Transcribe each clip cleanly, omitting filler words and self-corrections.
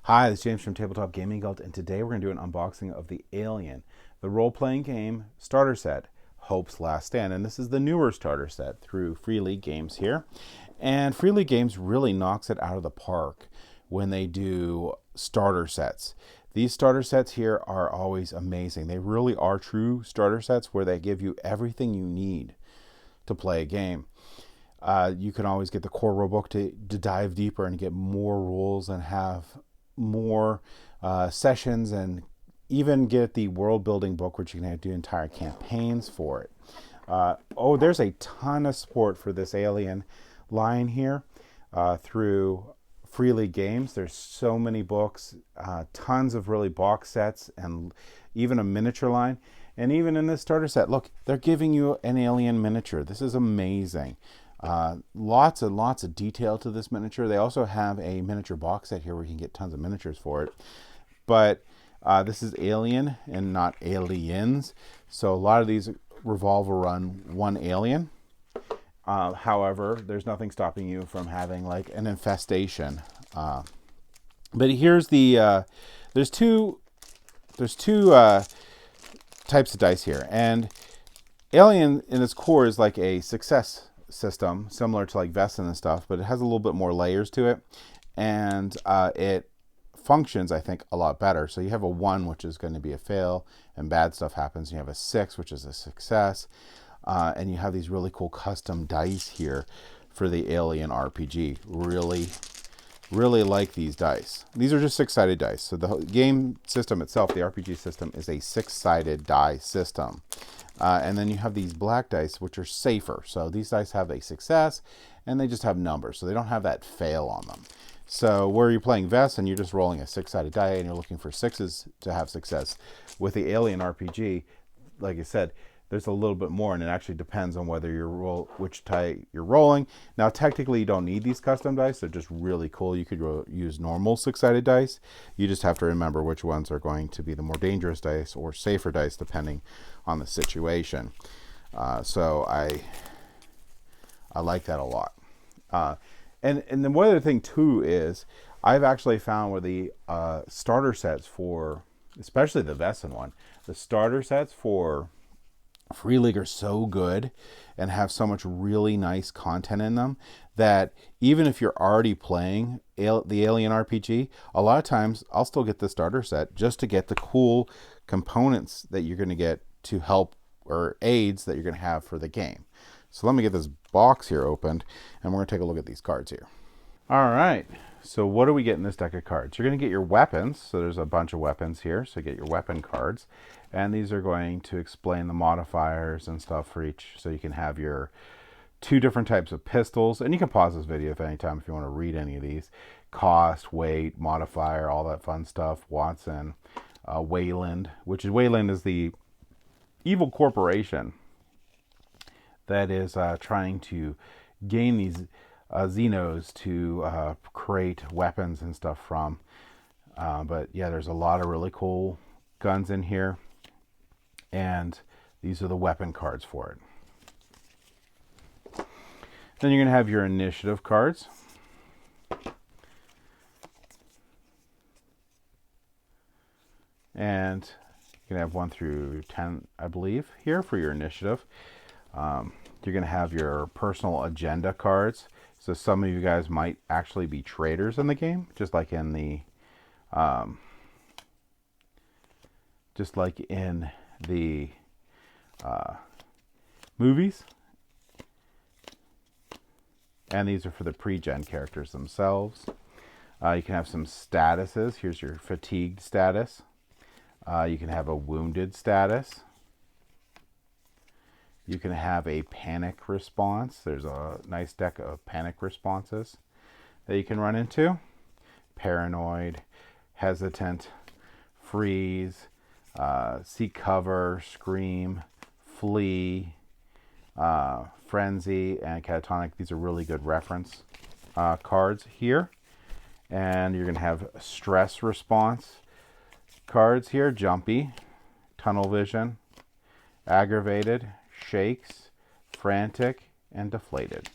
Hi, this is James from Tabletop Gaming Guild, and today we're going to do an unboxing of the Alien, the role-playing game starter set, Hope's Last Stand. And this is the newer starter set through Free League Games here. And Free League Games really knocks it out of the park when they do starter sets. These starter sets here are always amazing. They really are true starter sets where they give you everything you need to play a game. You can always get the core rulebook to dive deeper and get more rules and have more sessions, and even get the world building book, which you can do entire campaigns for it. There's a ton of support for this Alien line here through Free League Games. There's so many books, tons of really box sets, and even a miniature line. And even in this starter set, look, they're giving you an Alien miniature. This is amazing. Lots and lots of detail to this miniature. They also have a miniature box set here where you can get tons of miniatures for it. But this is Alien and not Aliens. So a lot of these revolve around one alien. However, there's nothing stopping you from having like an infestation. But here's the there's two types of dice here, and Alien in its core is like a success system, similar to like Vesson and stuff, but it has a little bit more layers to it, and it functions, I think, a lot better. So you have a 1, which is going to be a fail and bad stuff happens. You have a 6, which is a success, and you have these really cool custom dice here for the Alien RPG. Really like these dice. These are just 6-sided dice. So the game system itself, the RPG system, is a 6-sided die system. And then you have these black dice, which are safer. So these dice have a success, and they just have numbers. So they don't have that fail on them. So where you're playing Vest and you're just rolling a 6-sided die and you're looking for 6s to have success. With the Alien RPG, like I said, there's a little bit more, and it actually depends on whether which die you're rolling. Now, technically, you don't need these custom dice. They're just really cool. You could use normal 6-sided dice. You just have to remember which ones are going to be the more dangerous dice or safer dice, depending on the situation. So I like that a lot. And then one other thing too is I've actually found where the starter sets for, especially the Vesson one, the starter sets for Free League are so good and have so much really nice content in them that even if you're already playing the Alien RPG, a lot of times I'll still get the starter set just to get the cool components that you're going to get to help, or aids that you're going to have for the game. So let me get this box here opened, and we're going to take a look at these cards here. All right, so what do we get in this deck of cards? You're going to get your weapons. So there's a bunch of weapons here, so get your weapon cards. And these are going to explain the modifiers and stuff for each. So you can have your 2 different types of pistols. And you can pause this video at any time if you want to read any of these. Cost, weight, modifier, all that fun stuff. Watson, Wayland, Wayland is the evil corporation that is trying to gain these Xenos to create weapons and stuff from. But yeah, there's a lot of really cool guns in here. And these are the weapon cards for it. Then you're going to have your initiative cards. And you're going to have 1 through 10, I believe, here for your initiative. You're going to have your personal agenda cards. So some of you guys might actually be traders in the game, just like in the movies. And these are for the pre-gen characters themselves. You can have some statuses. Here's your fatigued status. You can have a wounded status. You can have a panic response. There's a nice deck of panic responses that you can run into. Paranoid, hesitant, freeze, seek cover, scream, flee, frenzy, and catatonic. These are really good reference cards here. And you're going to have stress response cards here. Jumpy, tunnel vision, aggravated, shakes, frantic, and deflated.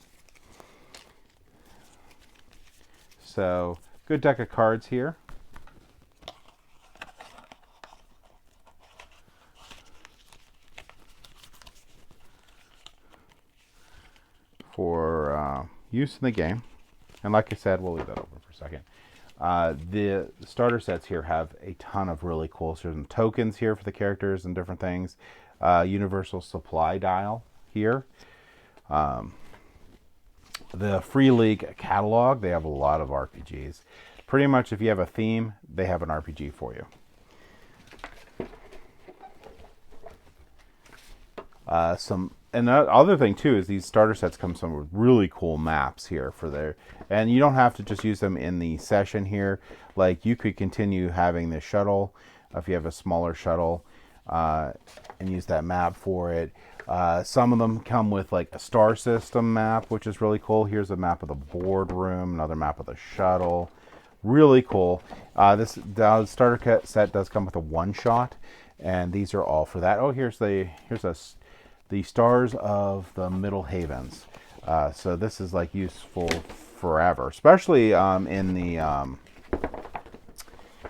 So good deck of cards here. use in the game. And like I said, we'll leave that over for a second. The starter sets here have a ton of really cool certain tokens here for the characters and different things. Universal supply dial here. The Free League catalog, they have a lot of RPGs. Pretty much if you have a theme, they have an RPG for you. And the other thing too is these starter sets come some with really cool maps here for there, and you don't have to just use them in the session here. Like you could continue having this shuttle if you have a smaller shuttle, and use that map for it. Some of them come with like a star system map, which is really cool. Here's a map of the boardroom, another map of the shuttle. Really cool. The starter set does come with a one-shot, and these are all for that. Oh, here's the Stars of the Middle Havens. So this is like useful forever, especially in the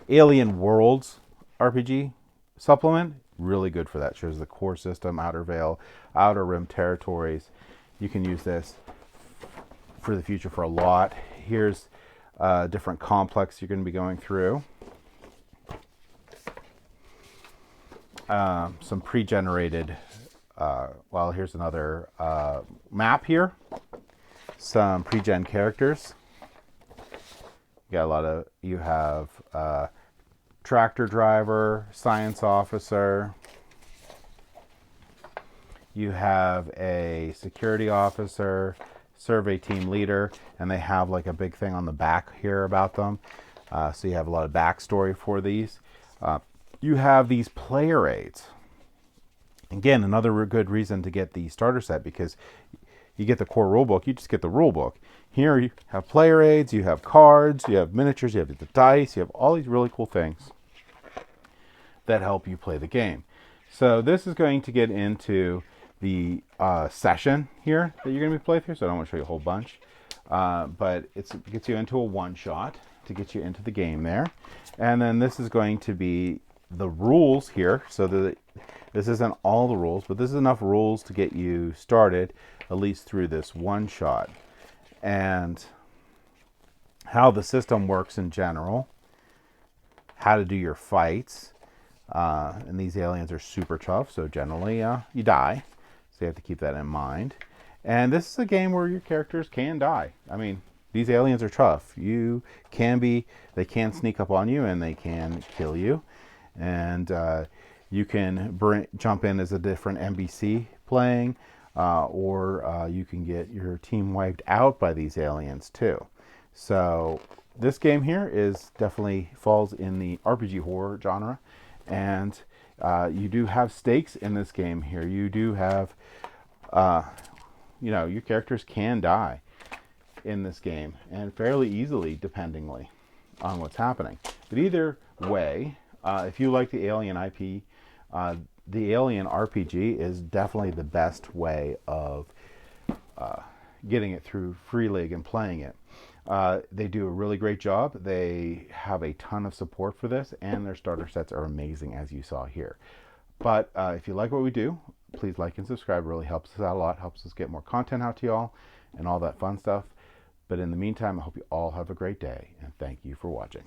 Alien Worlds RPG supplement. Really good for that. Shows the core system, Outer Veil, Outer Rim territories. You can use this for the future for a lot. Here's different complex you're going to be going through. Some pre-generated, well, here's another map here. Some pre-gen characters. You have tractor driver, science officer. You have a security officer, survey team leader, and they have like a big thing on the back here about them. So you have a lot of backstory for these. You have these player aids. Again, another good reason to get the starter set, because you get the core rulebook, you just get the rulebook. Here you have player aids, you have cards, you have miniatures, you have the dice, you have all these really cool things that help you play the game. So this is going to get into the session here that you're going to be playing through. So I don't want to show you a whole bunch, but it gets you into a one-shot to get you into the game there. And then this is going to be the rules here. So this isn't all the rules, but this is enough rules to get you started, at least through this one-shot. And how the system works in general, how to do your fights. And these aliens are super tough, so generally you die. So you have to keep that in mind. And this is a game where your characters can die. I mean, these aliens are tough. They can sneak up on you and they can kill you. And you can jump in as a different NPC playing, or you can get your team wiped out by these aliens too. So this game here definitely falls in the RPG horror genre. And you do have stakes in this game here. You do have, your characters can die in this game, and fairly easily, dependingly on what's happening. But either way, if you like the Alien IP, the Alien RPG is definitely the best way of getting it through Free League and playing it. They do a really great job. They have a ton of support for this, and their starter sets are amazing, as you saw here. But if you like what we do, please like and subscribe. It really helps us out a lot, helps us get more content out to y'all and all that fun stuff. But in the meantime, I hope you all have a great day, and thank you for watching.